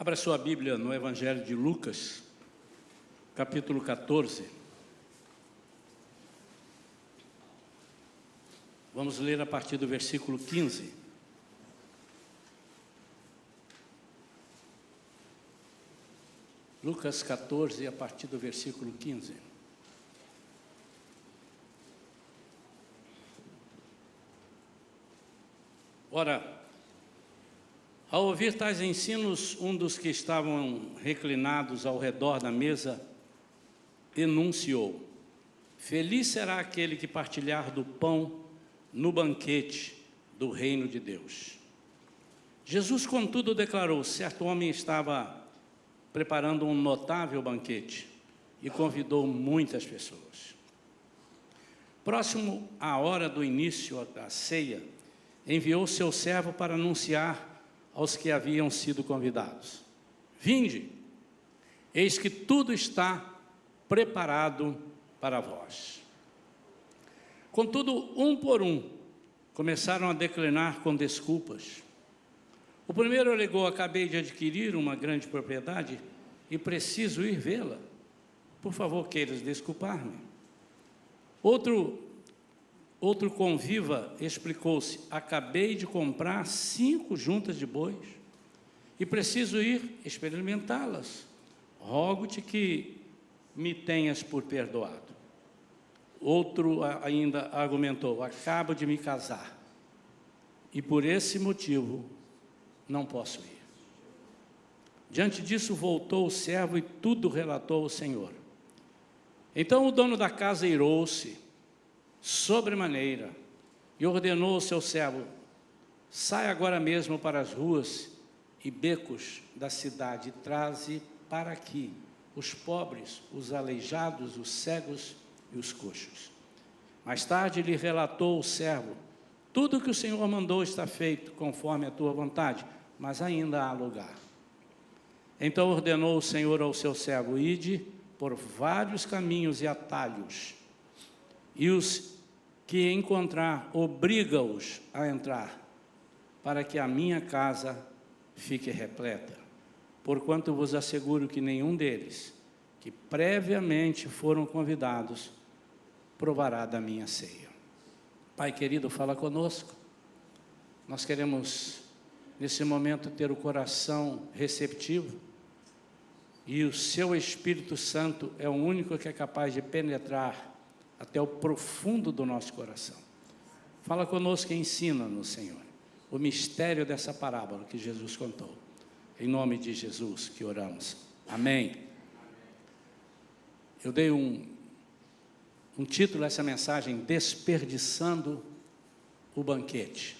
Abra sua Bíblia no Evangelho de Lucas, capítulo 14. Vamos ler a partir do versículo 15. Lucas 14, a partir do versículo 15. Ora, ao ouvir tais ensinos, um dos que estavam reclinados ao redor da mesa enunciou: Feliz será aquele que partilhar do pão no banquete do reino de Deus. Jesus, contudo, declarou: certo homem estava preparando um notável banquete e convidou muitas pessoas. Próximo à hora do início da ceia, enviou seu servo para anunciar aos que haviam sido convidados: Vinde, eis que tudo está preparado para vós. Contudo, um por um, começaram a declinar com desculpas. O primeiro alegou: acabei de adquirir uma grande propriedade e preciso ir vê-la. Por favor, queiras desculpar-me. Outro conviva explicou-se: acabei de comprar 5 juntas de bois e preciso ir experimentá-las. Rogo-te que me tenhas por perdoado. Outro ainda argumentou: acabo de me casar e por esse motivo não posso ir. Diante disso voltou o servo e tudo relatou ao Senhor. Então o dono da casa irou-se sobremaneira e ordenou ao seu servo: sai agora mesmo para as ruas e becos da cidade e traze para aqui os pobres, os aleijados, os cegos e os coxos. Mais tarde lhe relatou o servo: tudo o que o Senhor mandou está feito conforme a tua vontade, mas ainda há lugar. Então ordenou o Senhor ao seu servo: ide por vários caminhos e atalhos, e os que encontrar, obriga-os a entrar, para que a minha casa fique repleta. Porquanto vos asseguro que nenhum deles, que previamente foram convidados, provará da minha ceia. Pai querido, fala conosco. Nós queremos, nesse momento, ter o coração receptivo, e o seu Espírito Santo é o único que é capaz de penetrar até o profundo do nosso coração. Fala conosco e ensina-nos, Senhor, o mistério dessa parábola que Jesus contou. Em nome de Jesus que oramos. Amém. Eu dei um título a essa mensagem: Desperdiçando o banquete.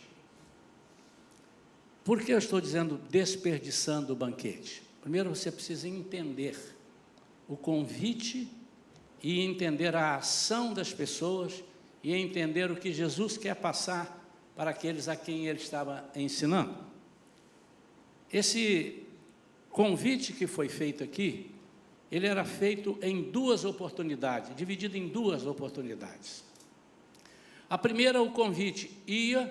Por que eu estou dizendo desperdiçando o banquete? Primeiro, você precisa entender o convite e entender a ação das pessoas e entender o que Jesus quer passar para aqueles a quem ele estava ensinando. Esse convite que foi feito aqui, ele era feito em 2 oportunidades, dividido em 2 oportunidades. A primeira, o convite ia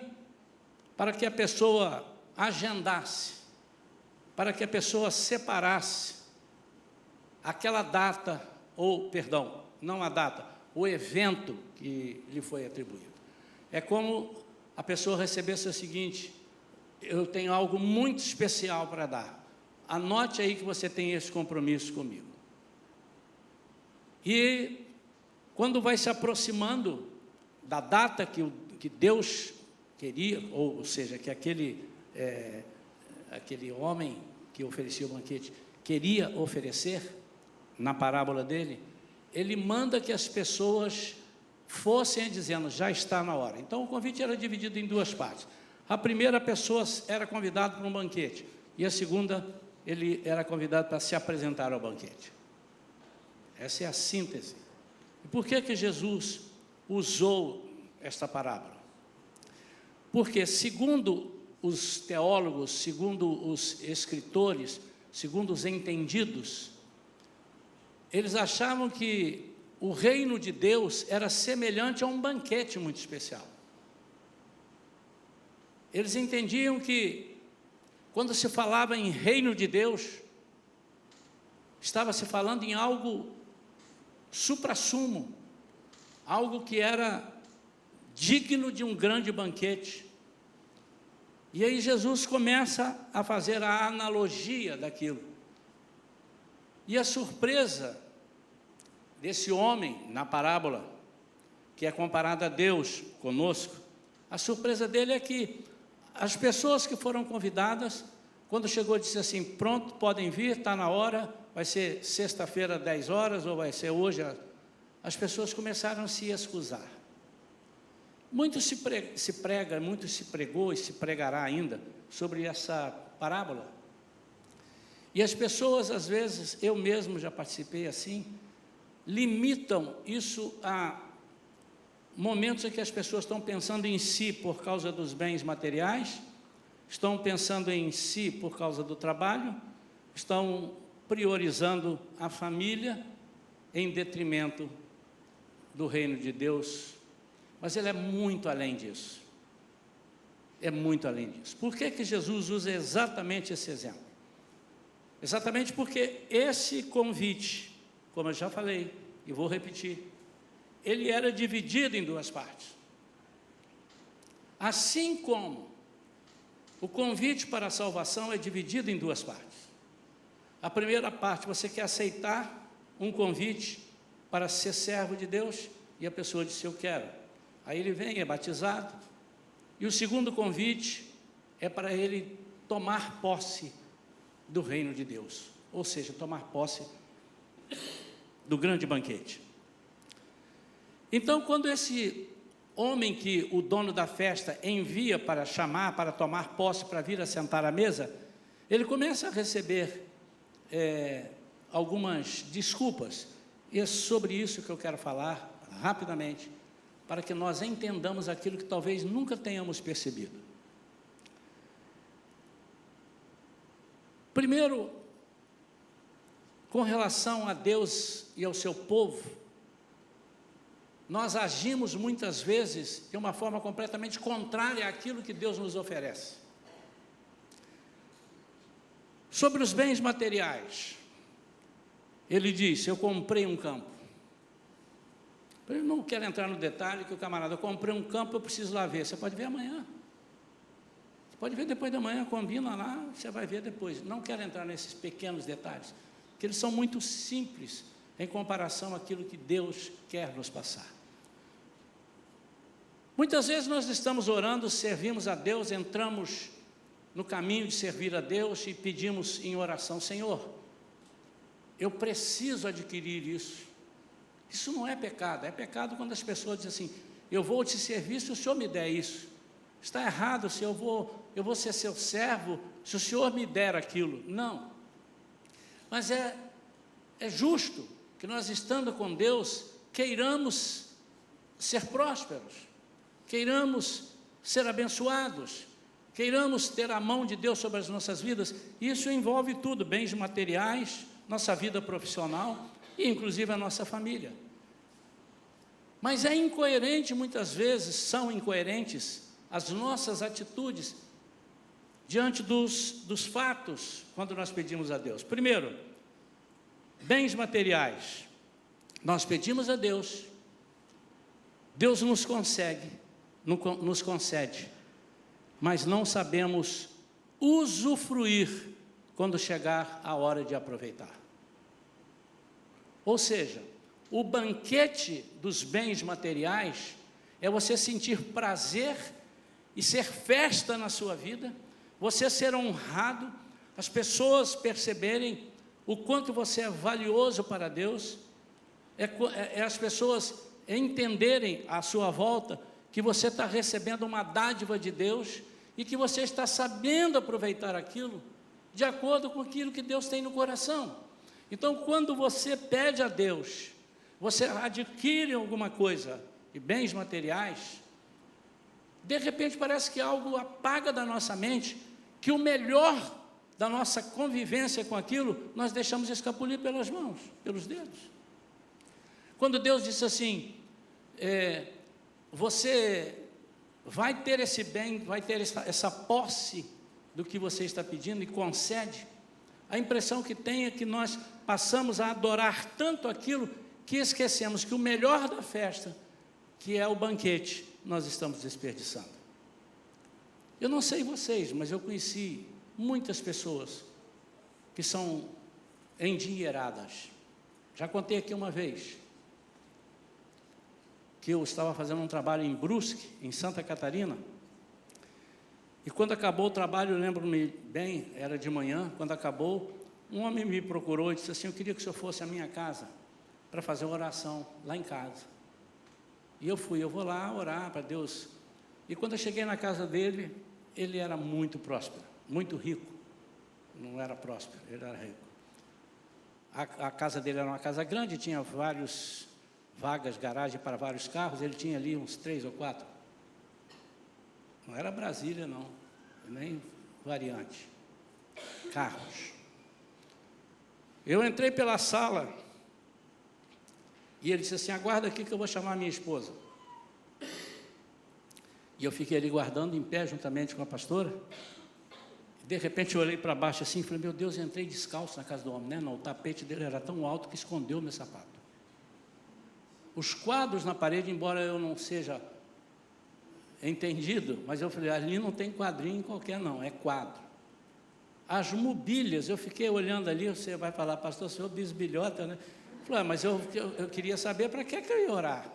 para que a pessoa agendasse, para que a pessoa separasse aquela data, ou, perdão, não a data, o evento que lhe foi atribuído. É como a pessoa recebesse o seguinte: eu tenho algo muito especial para dar, anote aí que você tem esse compromisso comigo. E quando vai se aproximando da data que Deus queria, ou seja, que aquele homem que oferecia o banquete queria oferecer, na parábola dele, ele manda que as pessoas fossem dizendo: já está na hora. Então o convite era dividido em 2 partes. A primeira, pessoa era convidada para um banquete, e a segunda, ele era convidado para se apresentar ao banquete. Essa é a síntese. E por que Jesus usou esta parábola? Porque, segundo os teólogos, segundo os escritores, segundo os entendidos, eles achavam que o reino de Deus era semelhante a um banquete muito especial. Eles entendiam que quando se falava em reino de Deus, estava se falando em algo suprassumo, algo que era digno de um grande banquete. E aí Jesus começa a fazer a analogia daquilo. E a surpresa desse homem na parábola, que é comparado a Deus conosco, a surpresa dele é que as pessoas que foram convidadas, quando chegou, disse assim: pronto, podem vir, está na hora, vai ser sexta-feira, 10 horas, ou vai ser hoje. As pessoas começaram a se excusar. Muito se prega, muito se pregou e se pregará ainda sobre essa parábola. E as pessoas, às vezes, eu mesmo já participei assim, limitam isso a momentos em que as pessoas estão pensando em si por causa dos bens materiais, estão pensando em si por causa do trabalho, estão priorizando a família em detrimento do reino de Deus. Mas ele é muito além disso. É muito além disso. Por que que Jesus usa exatamente esse exemplo? Exatamente porque esse convite, como eu já falei e vou repetir, ele era dividido em duas partes. Assim como o convite para a salvação é dividido em duas partes. A primeira parte, você quer aceitar um convite para ser servo de Deus, e a pessoa disse: eu quero. Aí ele vem, é batizado. E o segundo convite é para ele tomar posse do reino de Deus, ou seja, tomar posse do grande banquete. Então, quando esse homem que o dono da festa envia para chamar, para tomar posse, para vir assentar à mesa, ele começa a receber algumas desculpas, e é sobre isso que eu quero falar rapidamente, para que nós entendamos aquilo que talvez nunca tenhamos percebido. Primeiro, com relação a Deus e ao seu povo, nós agimos muitas vezes de uma forma completamente contrária àquilo que Deus nos oferece. Sobre os bens materiais, ele disse: eu comprei um campo. Eu não quero entrar no detalhe que o camarada: eu comprei um campo, eu preciso lá ver. Você pode ver amanhã. Você pode ver depois da manhã, combina lá, você vai ver depois. Não quero entrar nesses pequenos detalhes, porque eles são muito simples em comparação àquilo que Deus quer nos passar. Muitas vezes nós estamos orando, servimos a Deus, entramos no caminho de servir a Deus e pedimos em oração: Senhor, eu preciso adquirir isso. Isso não é pecado. É pecado quando as pessoas dizem assim: eu vou te servir se o Senhor me der isso. Está errado se eu vou ser seu servo se o Senhor me der aquilo. Não. Mas é justo que nós, estando com Deus, queiramos ser prósperos, queiramos ser abençoados, queiramos ter a mão de Deus sobre as nossas vidas. Isso envolve tudo: bens materiais, nossa vida profissional e inclusive a nossa família. Mas é incoerente, muitas vezes são incoerentes as nossas atitudes diante dos fatos quando nós pedimos a Deus. Primeiro, bens materiais. Nós pedimos a Deus, Deus nos concede, mas não sabemos usufruir quando chegar a hora de aproveitar. Ou seja, o banquete dos bens materiais é você sentir prazer e ser festa na sua vida, você ser honrado, as pessoas perceberem o quanto você é valioso para Deus, as pessoas entenderem à sua volta que você está recebendo uma dádiva de Deus e que você está sabendo aproveitar aquilo de acordo com aquilo que Deus tem no coração. Então, quando você pede a Deus, você adquire alguma coisa e bens materiais, de repente parece que algo apaga da nossa mente, que o melhor da nossa convivência com aquilo, nós deixamos escapulir pelas mãos, pelos dedos. Quando Deus disse assim: você vai ter esse bem, vai ter essa posse do que você está pedindo e concede, a impressão que tem é que nós passamos a adorar tanto aquilo que esquecemos que o melhor da festa, que é o banquete, nós estamos desperdiçando. Eu não sei vocês, mas eu conheci muitas pessoas que são endinheiradas. Já contei aqui uma vez que eu estava fazendo um trabalho em Brusque, em Santa Catarina, e quando acabou o trabalho, eu lembro-me bem, era de manhã, quando acabou, um homem me procurou e disse assim: eu queria que o senhor fosse à minha casa para fazer uma oração lá em casa. E eu fui, eu vou lá orar para Deus. E quando eu cheguei na casa dele, ele era muito próspero, muito rico. Não era próspero, ele era rico. A casa dele era uma casa grande, tinha várias vagas, garagem para vários carros, ele tinha ali uns 3 ou 4. Não era Brasília, não, nem variante. Carros. Eu entrei pela sala e ele disse assim: aguarda aqui que eu vou chamar a minha esposa. E eu fiquei ali guardando em pé juntamente com a pastora. De repente eu olhei para baixo assim e falei: meu Deus, eu entrei descalço na casa do homem, né? Não, o tapete dele era tão alto que escondeu meu sapato. Os quadros na parede, embora eu não seja entendido, mas eu falei: ali não tem quadrinho qualquer não, é quadro. As mobílias, eu fiquei olhando ali, você vai falar: pastor, o senhor bisbilhota, né? Eu falei: mas eu queria saber para que eu ia orar.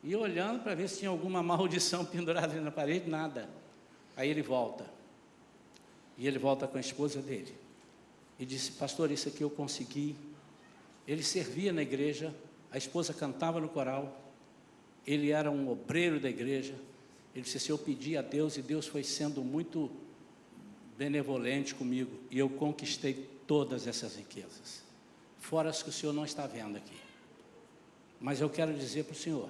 E olhando para ver se tinha alguma maldição pendurada ali na parede, nada. Aí ele volta. E ele volta com a esposa dele. E disse: pastor, isso aqui eu consegui. Ele servia na igreja, a esposa cantava no coral, ele era um obreiro da igreja. Ele disse assim: eu pedi a Deus e Deus foi sendo muito benevolente comigo. E eu conquistei todas essas riquezas, fora as que o senhor não está vendo aqui. Mas eu quero dizer para o senhor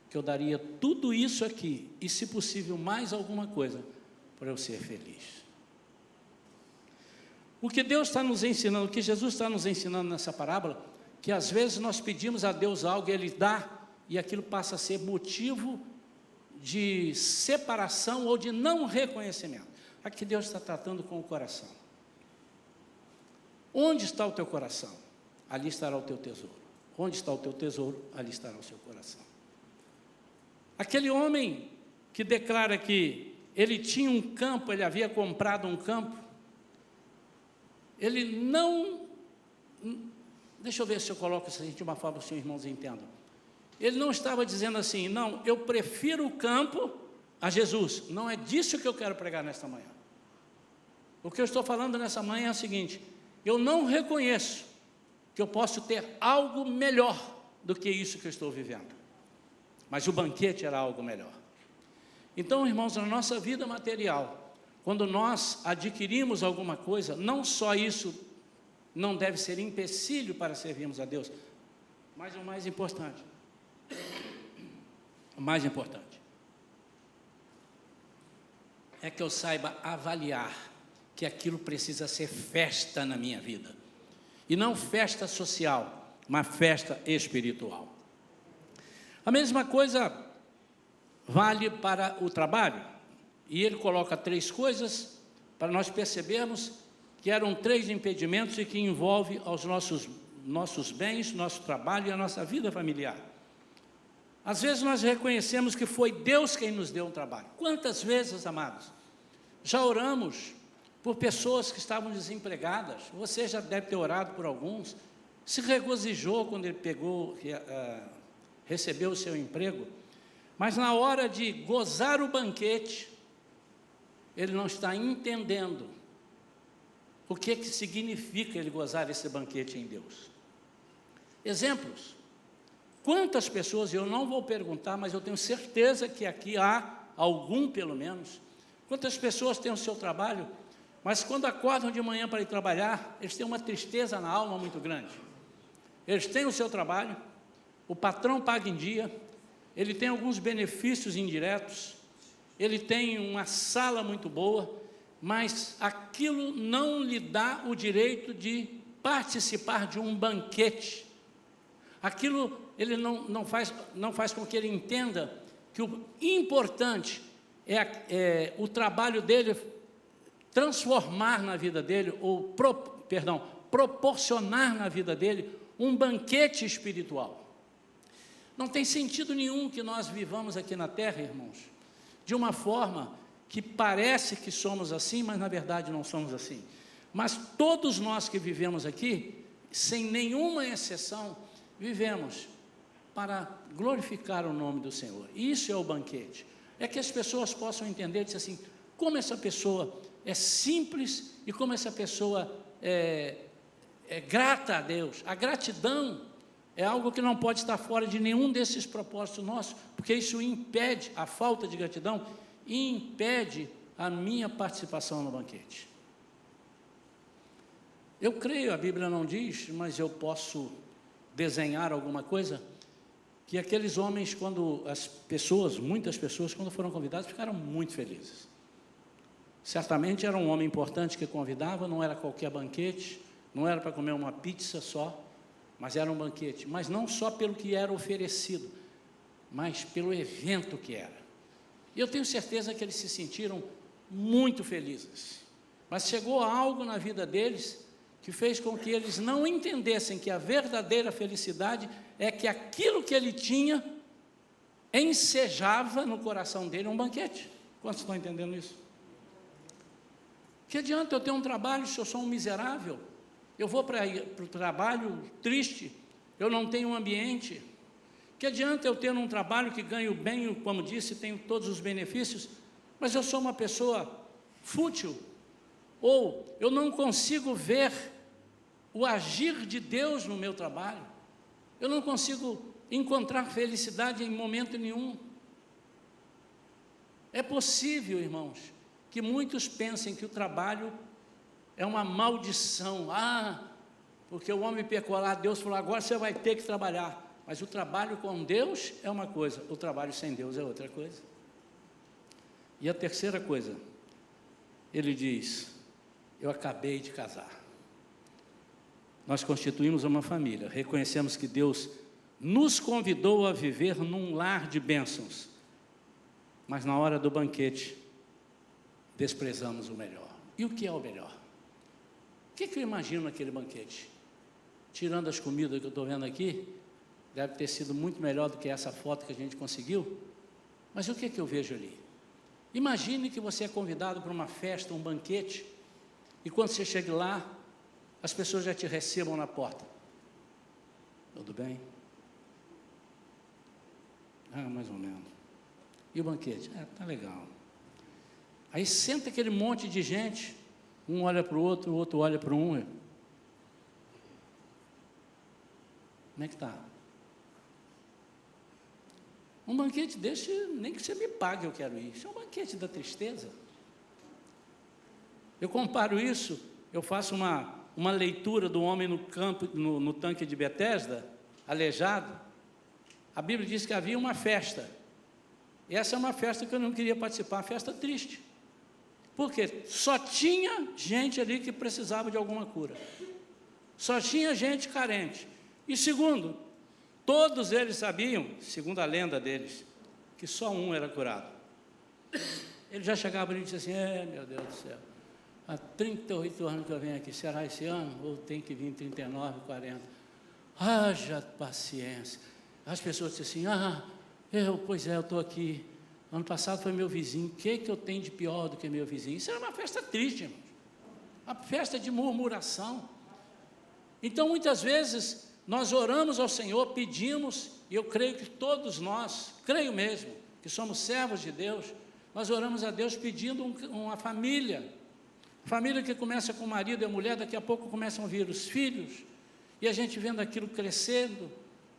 que eu daria tudo isso aqui, e se possível mais alguma coisa, para eu ser feliz. O que Deus está nos ensinando, o que Jesus está nos ensinando nessa parábola, que às vezes nós pedimos a Deus algo e Ele dá, e aquilo passa a ser motivo de separação ou de não reconhecimento. Aqui Deus está tratando com o coração. Onde está o teu coração? Ali estará o teu tesouro. Onde está o teu tesouro? Ali estará o seu coração. Aquele homem que declara que ele tinha um campo, ele havia comprado um campo, ele não... Deixa eu ver se eu coloco isso de uma forma que os seus irmãos entendam. Ele não estava dizendo assim: não, eu prefiro o campo a Jesus. Não é disso que eu quero pregar nesta manhã. O que eu estou falando nessa manhã é o seguinte: eu não reconheço que eu posso ter algo melhor do que isso que eu estou vivendo. Mas o banquete era algo melhor. Então, irmãos, na nossa vida material, quando nós adquirimos alguma coisa, não só isso não deve ser empecilho para servirmos a Deus, mas o mais importante, é que eu saiba avaliar que aquilo precisa ser festa na minha vida, e não festa social, mas festa espiritual. A mesma coisa vale para o trabalho, e ele coloca 3 coisas para nós percebermos que eram 3 impedimentos e que envolvem os nossos bens, nosso trabalho e a nossa vida familiar. Às vezes nós reconhecemos que foi Deus quem nos deu um trabalho. Quantas vezes, amados, já oramos por pessoas que estavam desempregadas? Você já deve ter orado por alguns, se regozijou quando ele recebeu o seu emprego, mas na hora de gozar o banquete, ele não está entendendo o que significa ele gozar esse banquete em Deus. Exemplos. Quantas pessoas, eu não vou perguntar, mas eu tenho certeza que aqui há algum pelo menos, quantas pessoas têm o seu trabalho, mas quando acordam de manhã para ir trabalhar, eles têm uma tristeza na alma muito grande. Eles têm o seu trabalho, o patrão paga em dia, ele tem alguns benefícios indiretos, ele tem uma sala muito boa, mas aquilo não lhe dá o direito de participar de um banquete. Aquilo ele não faz com que ele entenda que o importante é o trabalho dele transformar na vida dele, proporcionar na vida dele um banquete espiritual. Não tem sentido nenhum que nós vivamos aqui na terra, irmãos, de uma forma que parece que somos assim, mas na verdade não somos assim. Mas todos nós que vivemos aqui, sem nenhuma exceção, vivemos para glorificar o nome do Senhor. Isso é o banquete. É que as pessoas possam entender, dizer assim, como essa pessoa é simples e como essa pessoa é grata a Deus. A gratidão é algo que não pode estar fora de nenhum desses propósitos nossos, porque isso impede, a falta de gratidão impede a minha participação no banquete. Eu creio, a Bíblia não diz, mas eu posso desenhar alguma coisa, que aqueles homens, muitas pessoas, quando foram convidados, ficaram muito felizes. Certamente era um homem importante que convidava, não era qualquer banquete, não era para comer uma pizza só, mas era um banquete. Mas não só pelo que era oferecido, mas pelo evento que era. E eu tenho certeza que eles se sentiram muito felizes. Mas chegou algo na vida deles que fez com que eles não entendessem que a verdadeira felicidade é que aquilo que ele tinha ensejava no coração dele um banquete. Quantos estão entendendo isso? Que adianta eu ter um trabalho se eu sou um miserável? Eu vou para o trabalho triste, eu não tenho um ambiente. Que adianta eu ter um trabalho que ganho bem, como disse, tenho todos os benefícios, mas eu sou uma pessoa fútil? Ou eu não consigo ver o agir de Deus no meu trabalho? Eu não consigo encontrar felicidade em momento nenhum. É possível, irmãos, que muitos pensem que o trabalho é uma maldição. Porque o homem pecou lá, Deus falou, agora você vai ter que trabalhar. Mas o trabalho com Deus é uma coisa, o trabalho sem Deus é outra coisa. E a terceira coisa, ele diz, eu acabei de casar. Nós constituímos uma família, reconhecemos que Deus nos convidou a viver num lar de bênçãos, mas na hora do banquete, desprezamos o melhor. E o que é o melhor? O que eu imagino naquele banquete? Tirando as comidas que eu estou vendo aqui, deve ter sido muito melhor do que essa foto que a gente conseguiu, mas o que eu vejo ali? Imagine que você é convidado para uma festa, um banquete, e quando você chega lá, as pessoas já te recebam na porta. Tudo bem? Mais ou menos. E o banquete? Tá legal. Aí senta aquele monte de gente, um olha para o outro olha para um. Como é que está? Um banquete desse, nem que você me pague, eu quero ir. Isso é um banquete da tristeza. Eu comparo isso, eu faço uma leitura do homem no campo, no tanque de Betesda, aleijado. A Bíblia diz que havia uma festa. E essa é uma festa que eu não queria participar, uma festa triste. Porque só tinha gente ali que precisava de alguma cura. Só tinha gente carente. E segundo, todos eles sabiam, segundo a lenda deles, que só um era curado. Ele já chegava ali e disse assim, meu Deus do céu, há 38 anos que eu venho aqui, será esse ano? Ou tem que vir 39, 40? Haja paciência. As pessoas dizem assim, eu estou aqui. Ano passado foi meu vizinho, o que eu tenho de pior do que meu vizinho? Isso era uma festa triste, irmão. Uma festa de murmuração. Então, muitas vezes, nós oramos ao Senhor, pedimos, e eu creio que todos nós, creio mesmo, que somos servos de Deus, nós oramos a Deus pedindo uma família que começa com o marido e a mulher, daqui a pouco começam a vir os filhos, e a gente vendo aquilo crescendo,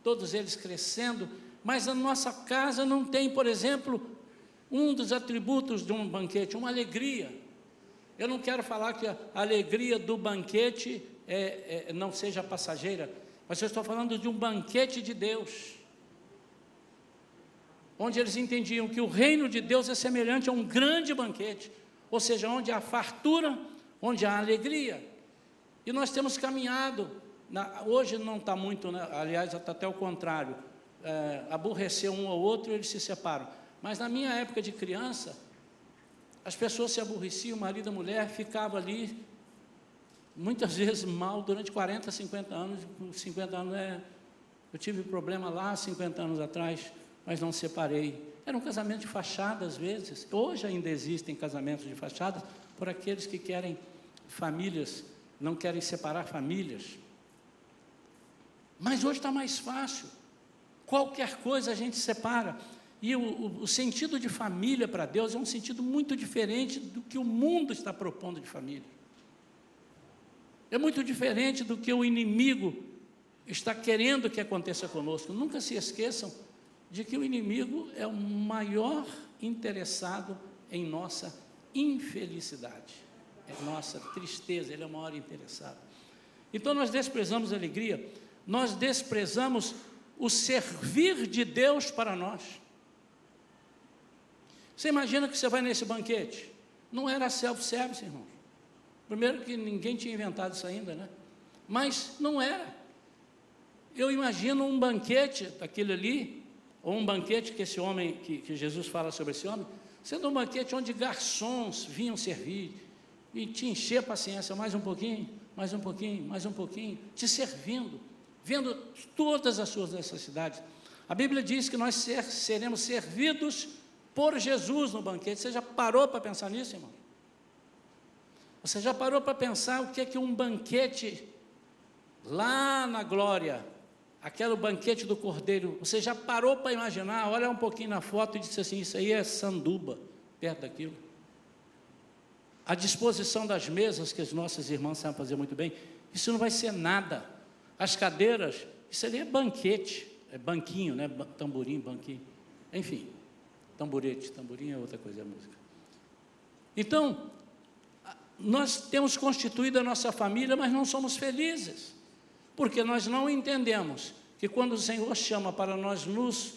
todos eles crescendo, mas a nossa casa não tem, por exemplo, um dos atributos de um banquete, uma alegria. Eu não quero falar que a alegria do banquete não seja passageira, mas eu estou falando de um banquete de Deus, onde eles entendiam que o reino de Deus é semelhante a um grande banquete, ou seja, onde há fartura, onde há alegria. E nós temos caminhado, hoje não está muito, né? Aliás, está até o contrário, aborrecer um ou outro, eles se separam. Mas na minha época de criança, As pessoas se aborreciam, o marido e a mulher ficava ali, muitas vezes mal, durante 40, 50 anos. 50 anos eu tive problema lá 50 anos atrás, mas não separei. Era um casamento de fachada às vezes. Hoje ainda existem casamentos de fachada por aqueles que querem famílias, não querem separar famílias. Mas hoje está mais fácil. Qualquer coisa a gente separa. E o sentido de família para Deus é um sentido muito diferente do que o mundo está propondo de família. É muito diferente do que o inimigo está querendo que aconteça conosco. Nunca se esqueçam de que o inimigo é o maior interessado em nossa infelicidade, em nossa tristeza, ele é o maior interessado. Então nós desprezamos a alegria, nós desprezamos o servir de Deus para nós. Você imagina que você vai nesse banquete, não era self-service, irmãos. Primeiro que ninguém tinha inventado isso ainda, né? Mas não era. Eu imagino um banquete daquele ali, ou um banquete que esse homem, que Jesus fala sobre esse homem, sendo um banquete onde garçons vinham servir, e te encher a paciência, mais um pouquinho, mais um pouquinho, mais um pouquinho, te servindo, vendo todas as suas necessidades. A Bíblia diz que nós seremos servidos por Jesus no banquete. Você já parou para pensar nisso, irmão? Você já parou para pensar o que é que um banquete lá na glória, aquele banquete do Cordeiro, você já parou para imaginar? Olha um pouquinho na foto e disse assim, isso aí é sanduba, perto daquilo. A disposição das mesas, que as nossas irmãs sabem fazer muito bem, isso não vai ser nada. As cadeiras, isso ali é banquete, é banquinho, né? Tamborim, banquinho, enfim, tamborete, tamborim é outra coisa, é música. Então, nós temos constituído a nossa família, mas não somos felizes, porque nós não entendemos que quando o Senhor chama para nós nos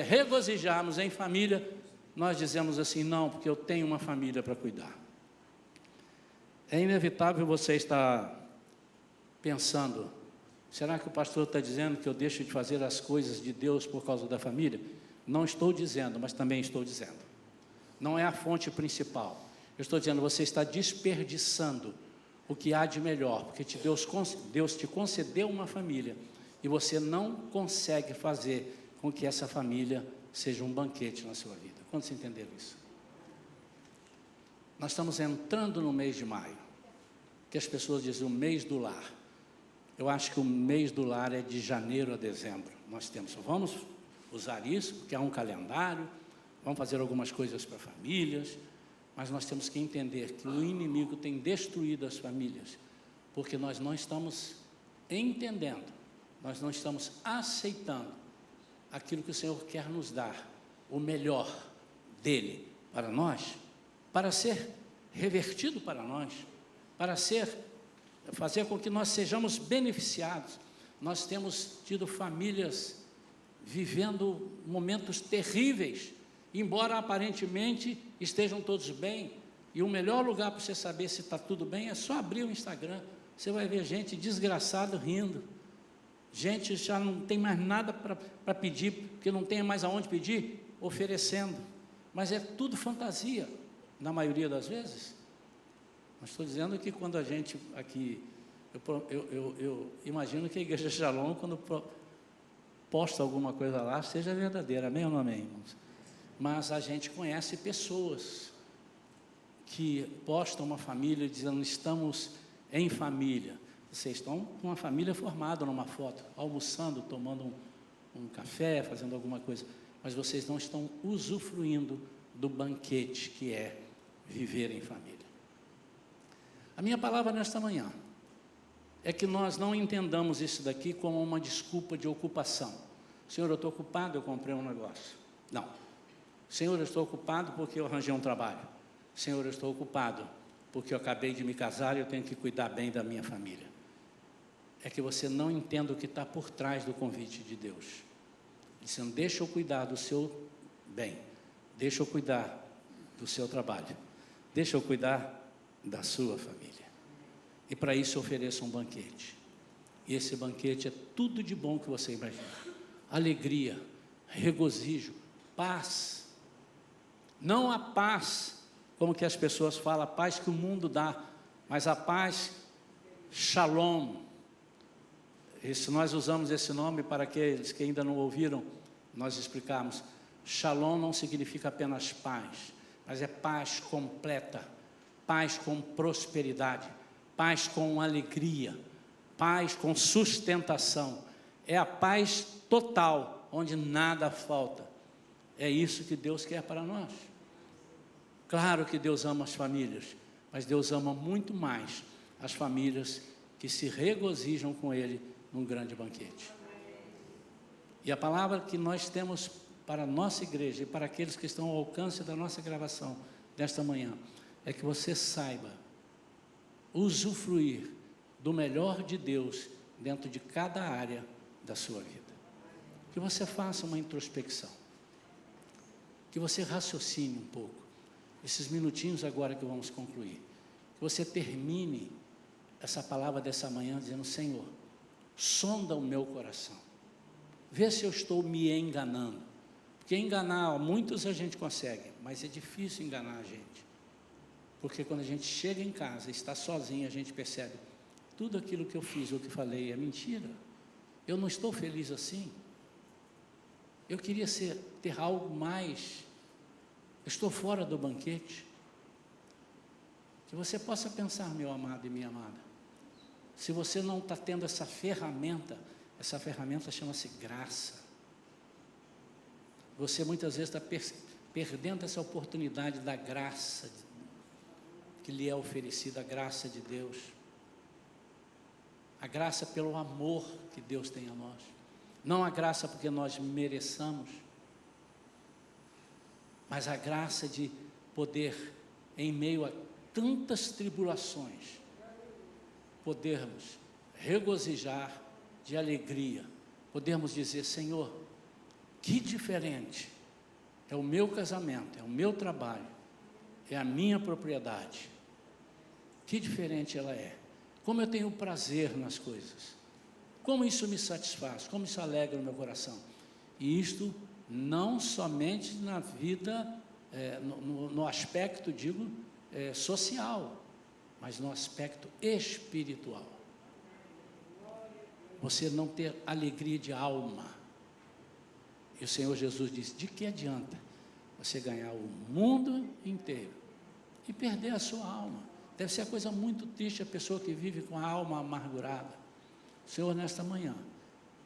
regozijarmos em família, nós dizemos assim, não, porque eu tenho uma família para cuidar. É inevitável você estar pensando, será que o pastor está dizendo que eu deixo de fazer as coisas de Deus por causa da família? Não estou dizendo, mas também estou dizendo. Não é a fonte principal. Eu estou dizendo, você está desperdiçando o que há de melhor, porque Deus te concedeu uma família, e você não consegue fazer com que essa família seja um banquete na sua vida. Quantos entenderam isso? Nós estamos entrando no mês de maio, que as pessoas dizem o mês do lar. Eu acho que o mês do lar é de janeiro a dezembro. Nós vamos usar isso, porque há um calendário, vamos fazer algumas coisas para famílias, mas nós temos que entender que o inimigo tem destruído as famílias, porque nós não estamos entendendo, nós não estamos aceitando aquilo que o Senhor quer nos dar, o melhor dele para nós, para ser revertido para nós, para fazer com que nós sejamos beneficiados. Nós temos tido famílias vivendo momentos terríveis, embora aparentemente estejam todos bem, e o melhor lugar para você saber se está tudo bem é só abrir o Instagram. Você vai ver gente desgraçada rindo, gente já não tem mais nada para pedir, porque não tem mais aonde pedir, oferecendo, mas é tudo fantasia, na maioria das vezes. Mas estou dizendo que quando a gente aqui, eu imagino que a Igreja Shalom, quando posta alguma coisa lá, seja verdadeira, amém ou não amém, irmãos? Mas a gente conhece pessoas que postam uma família dizendo, estamos em família. Vocês estão com uma família formada numa foto, almoçando, tomando um café, fazendo alguma coisa, mas vocês não estão usufruindo do banquete que é viver em família. A minha palavra nesta manhã é que nós não entendamos isso daqui como uma desculpa de ocupação. Senhor, eu estou ocupado, eu comprei um negócio. Não. Senhor, eu estou ocupado porque eu arranjei um trabalho. Senhor, eu estou ocupado porque eu acabei de me casar e eu tenho que cuidar bem da minha família. É que você não entenda o que está por trás do convite de Deus. Dizendo, deixa eu cuidar do seu bem, deixa eu cuidar do seu trabalho, deixa eu cuidar da sua família. E para isso ofereça um banquete. E esse banquete é tudo de bom que você imaginar. Alegria, regozijo, paz. Não a paz como que as pessoas falam, a paz que o mundo dá, mas a paz, Shalom. E se nós usamos esse nome para aqueles que ainda não ouviram, nós explicamos, Shalom não significa apenas paz, mas é paz completa, paz com prosperidade, paz com alegria, paz com sustentação, é a paz total, onde nada falta. É isso que Deus quer para nós. Claro que Deus ama as famílias, mas Deus ama muito mais as famílias que se regozijam com Ele num grande banquete. E a palavra que nós temos para a nossa igreja e para aqueles que estão ao alcance da nossa gravação desta manhã, é que você saiba usufruir do melhor de Deus dentro de cada área da sua vida. Que você faça uma introspecção, que você raciocine um pouco, esses minutinhos agora que vamos concluir, que você termine essa palavra dessa manhã dizendo, Senhor, sonda o meu coração, vê se eu estou me enganando, porque enganar, muitos a gente consegue, mas é difícil enganar a gente, porque quando a gente chega em casa, está sozinho, a gente percebe, tudo aquilo que eu fiz ou que falei é mentira, eu não estou feliz assim, eu queria ter algo mais, eu estou fora do banquete. Que você possa pensar, meu amado e minha amada, se você não está tendo essa ferramenta chama-se graça. Você muitas vezes está perdendo essa oportunidade da graça que lhe é oferecida, a graça de Deus, a graça pelo amor que Deus tem a nós, não a graça porque nós mereçamos, mas a graça de poder, em meio a tantas tribulações, podermos regozijar de alegria, podermos dizer, Senhor, que diferente é o meu casamento, é o meu trabalho, é a minha propriedade, que diferente ela é, como eu tenho prazer nas coisas, como isso me satisfaz, como isso alegra o meu coração, e isto não somente na vida, no aspecto, digo, social, mas no aspecto espiritual. Você não ter alegria de alma. E o Senhor Jesus disse, de que adianta você ganhar o mundo inteiro e perder a sua alma? Deve ser a coisa muito triste a pessoa que vive com a alma amargurada. O Senhor, nesta manhã,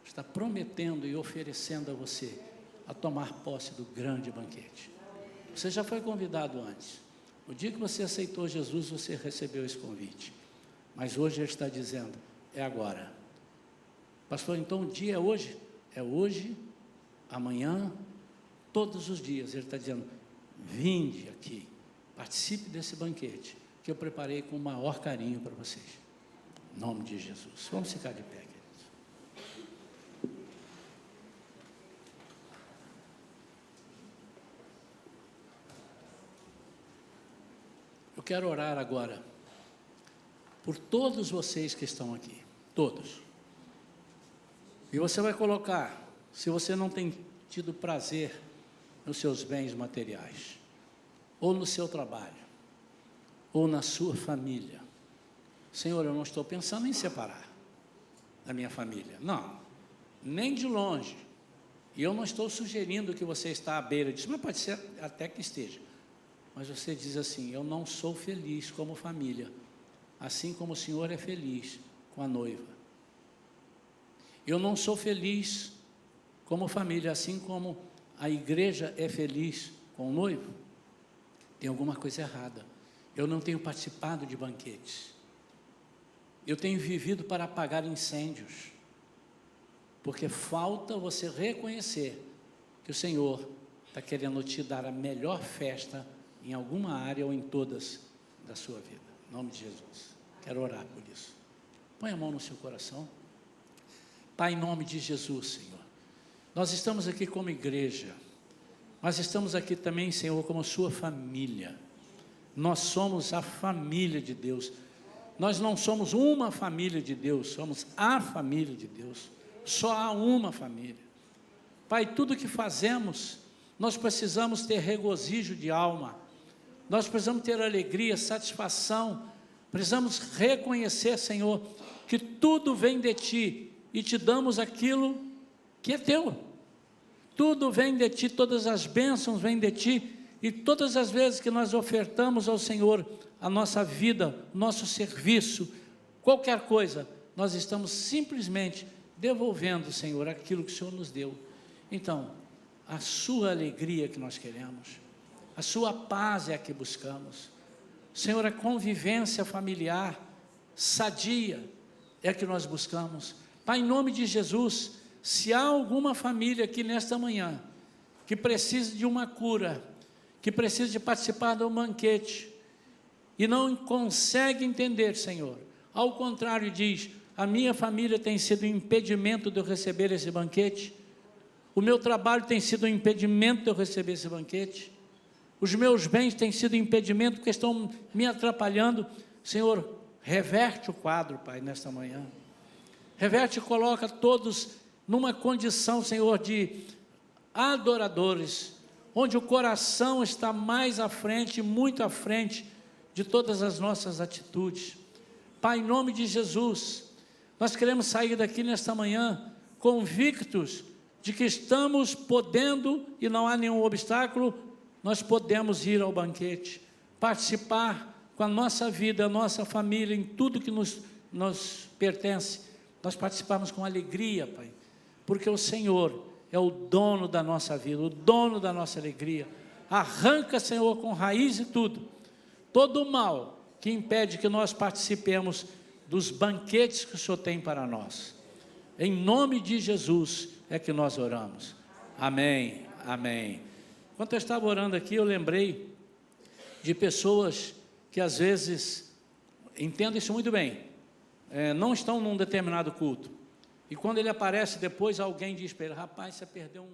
está prometendo e oferecendo a você a tomar posse do grande banquete. Você já foi convidado antes. No dia que você aceitou Jesus, você recebeu esse convite. Mas hoje Ele está dizendo, é agora. Pastor, então o dia é hoje? É hoje, amanhã, todos os dias. Ele está dizendo, vinde aqui, participe desse banquete, que eu preparei com o maior carinho para vocês. Em nome de Jesus. Vamos ficar de pé, queridos. Eu quero orar agora por todos vocês que estão aqui, todos. E você vai colocar, se você não tem tido prazer nos seus bens materiais, ou no seu trabalho, ou na sua família. Senhor, eu não estou pensando em separar da minha família, não, nem de longe. E eu não estou sugerindo que você está à beira disso, mas pode ser até que esteja. Mas você diz assim, eu não sou feliz como família, assim como o Senhor é feliz com a noiva. Eu não sou feliz como família, assim como a igreja é feliz com o noivo. Tem alguma coisa errada. Eu não tenho participado de banquetes. Eu tenho vivido para apagar incêndios. Porque falta você reconhecer que o Senhor está querendo te dar a melhor festa em alguma área ou em todas da sua vida. Em nome de Jesus. Quero orar por isso. Põe a mão no seu coração. Pai, em nome de Jesus, Senhor. Nós estamos aqui como igreja. Nós estamos aqui também, Senhor, como sua família. Nós somos a família de Deus. Nós não somos uma família de Deus, somos a família de Deus. Só há uma família. Pai, tudo que fazemos, nós precisamos ter regozijo de alma. nós precisamos ter alegria, satisfação, precisamos reconhecer, Senhor, que tudo vem de Ti, e te damos aquilo que é Teu. Tudo vem de Ti, todas as bênçãos vêm de Ti, e todas as vezes que nós ofertamos ao Senhor a nossa vida, nosso serviço, qualquer coisa, nós estamos simplesmente devolvendo, Senhor, aquilo que o Senhor nos deu. Então, a sua alegria que nós queremos, a sua paz é a que buscamos, Senhor, a convivência familiar sadia é a que nós buscamos. Pai, em nome de Jesus, se há alguma família aqui nesta manhã que precisa de uma cura, que precisa de participar de um banquete e não consegue entender, Senhor, ao contrário, diz: a minha família tem sido um impedimento de eu receber esse banquete, o meu trabalho tem sido um impedimento de eu receber esse banquete, os meus bens têm sido um impedimento porque estão me atrapalhando. Senhor, reverte o quadro, Pai, nesta manhã, reverte e coloca todos numa condição, Senhor, de adoradores, onde o coração está mais à frente, muito à frente de todas as nossas atitudes. Pai, em nome de Jesus, nós queremos sair daqui nesta manhã convictos de que estamos podendo, e não há nenhum obstáculo, nós podemos ir ao banquete, participar com a nossa vida, a nossa família, em tudo que nos pertence, nós participamos com alegria, Pai, porque o Senhor é o dono da nossa vida, o dono da nossa alegria. Arranca, Senhor, com raiz e tudo, todo o mal que impede que nós participemos dos banquetes que o Senhor tem para nós. Em nome de Jesus é que nós oramos. Amém, amém. Enquanto eu estava orando aqui, eu lembrei de pessoas que às vezes, entendo isso muito bem, não estão num determinado culto, e quando ele aparece depois, alguém diz para ele: rapaz, você perdeu um